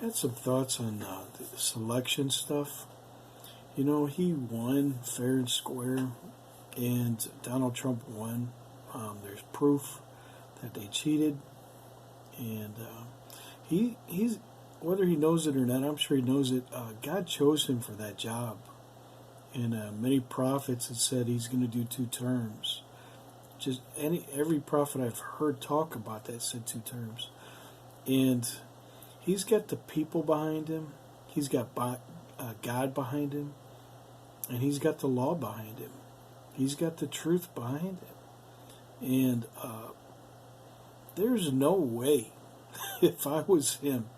had some thoughts on the selection stuff. You know, he won fair and square, and Donald Trump won. There's proof that they cheated, and he's whether he knows it or not, I'm sure he knows it. God chose him for that job, and many prophets have said he's going to do 2 terms. Just every prophet I've heard talk about that said 2 terms, and he's got the people behind him. He's got God behind him, and he's got the law behind him. He's got the truth behind him, and there's no way, if I was him,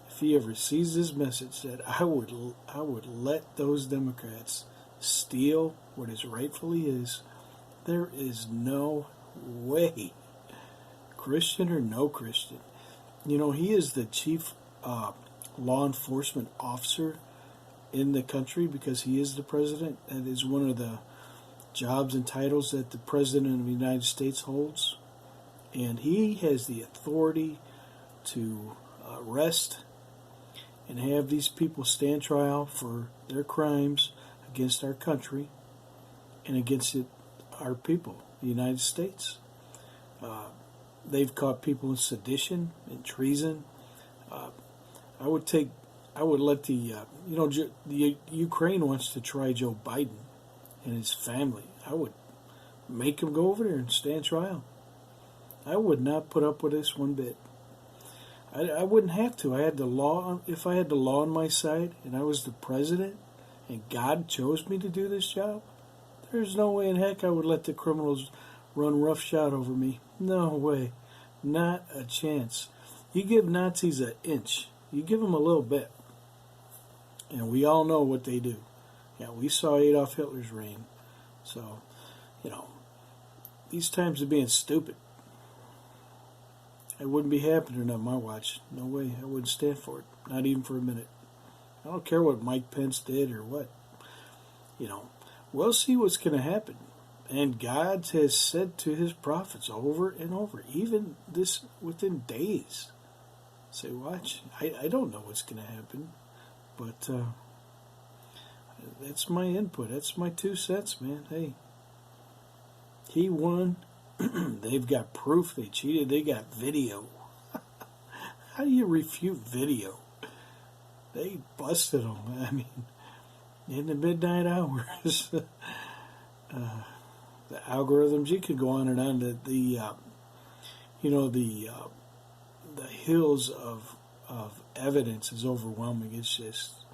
if he ever sees this message, that I would let those Democrats steal what is rightfully his. There is no way, Christian or no Christian. You know, he is the chief law enforcement officer in the country because he is the president. That is one of the jobs and titles that the president of the United States holds. And he has the authority to arrest and have these people stand trial for their crimes against our country and against our people, the United States. They've caught people in sedition and treason. I would let the Ukraine wants to try Joe Biden and his family. I would make him go over there and stand trial. I would not put up with this one bit. I wouldn't have to. I had the law. If I had the law on my side and I was the president and God chose me to do this job, there's no way in heck I would let the criminals run roughshod over me. No way. Not a chance. You give Nazis an inch. You give them a little bit. And we all know what they do. Yeah, we saw Adolf Hitler's reign. So, these times are being stupid. It wouldn't be happening on my watch. No way. I wouldn't stand for it. Not even for a minute. I don't care what Mike Pence did or what. We'll see what's going to happen. And God has said to his prophets over and over, even this within days. Say, watch. I don't know what's going to happen. But that's my input. That's my 2 cents, man. Hey, he won. They've got proof they cheated. They got video. How do you refute video? They busted them. I mean, in the midnight hours. The algorithms, you could go on and on. The hills of evidence is overwhelming. It's just,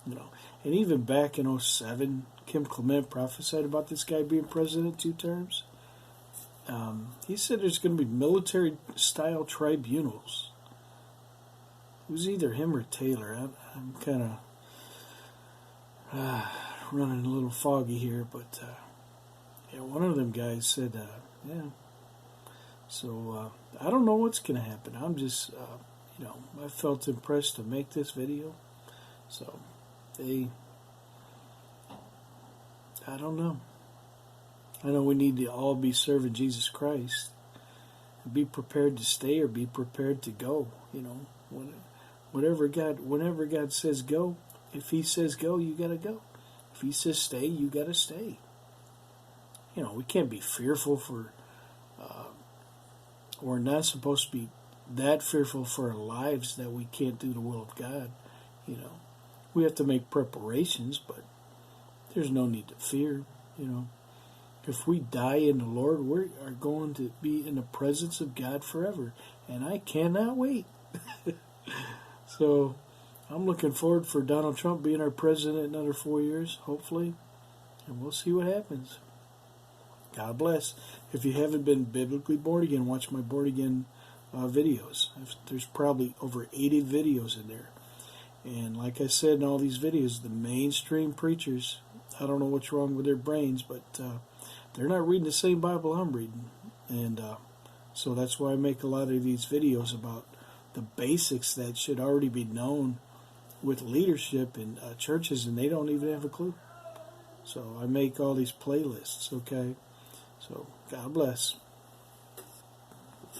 and even back in 2007, Kim Clement prophesied about this guy being president 2 terms. He said there's going to be military-style tribunals. It was either him or Taylor. I'm kind of running a little foggy here, but one of them guys said, yeah. So I don't know what's going to happen. I'm just, I felt impressed to make this video. So I don't know. I know we need to all be serving Jesus Christ. Be prepared to stay or be prepared to go. Whenever God says go, if he says go, you got to go. If he says stay, you got to stay. We can't be fearful for, we're not supposed to be that fearful for our lives that we can't do the will of God. We have to make preparations, but there's no need to fear. If we die in the Lord, we are going to be in the presence of God forever. And I cannot wait. So I'm looking forward for Donald Trump being our president another 4 years, hopefully. And we'll see what happens. God bless. If you haven't been biblically born again, watch my born again videos. There's probably over 80 videos in there. And like I said in all these videos, the mainstream preachers, I don't know what's wrong with their brains, but they're not reading the same Bible I'm reading. And so that's why I make a lot of these videos about the basics that should already be known with leadership in churches, and they don't even have a clue. So I make all these playlists, okay? So God bless.